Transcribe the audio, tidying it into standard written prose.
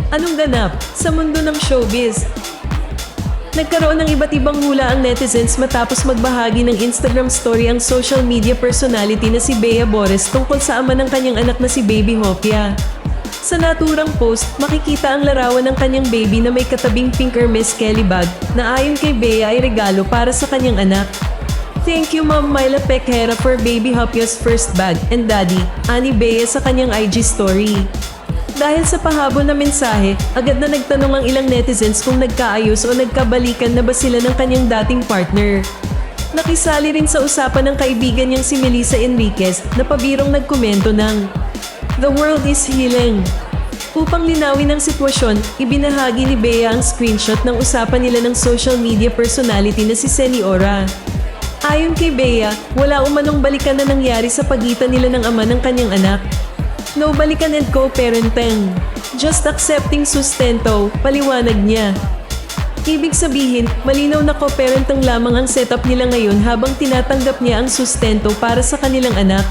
Anong ganap sa mundo ng showbiz? Nagkaroon ng iba't ibang hula ang netizens matapos magbahagi ng Instagram story ang social media personality na si Bea Bores tungkol sa ama ng kanyang anak na si Baby Hopia. Sa naturang post, makikita ang larawan ng kanyang baby na may katabing pink Hermes Kelly bag na ayon kay Bea ay regalo para sa kanyang anak. Thank you Ma'am Myla Pequera for Baby Hopia's first bag and Daddy, ani Bea sa kanyang IG story. Dahil sa pahabol na mensahe, agad na nagtanong ang ilang netizens kung nagkaayos o nagkabalikan na ba sila ng kanyang dating partner. Nakisali rin sa usapan ng kaibigan niyang si Melissa Enriquez na pabirong nagkomento ng "The world is healing." Upang linawin ang sitwasyon, ibinahagi ni Bea ang screenshot ng usapan nila ng social media personality na si Seniora. Ayon kay Bea, wala umanong balikan na nangyari sa pagitan nila ng ama ng kanyang anak. No balikan and co-parenting. Just accepting sustento, paliwanag niya. Ibig sabihin, malinaw na co-parenting lamang ang setup nila ngayon habang tinatanggap niya ang sustento para sa kanilang anak.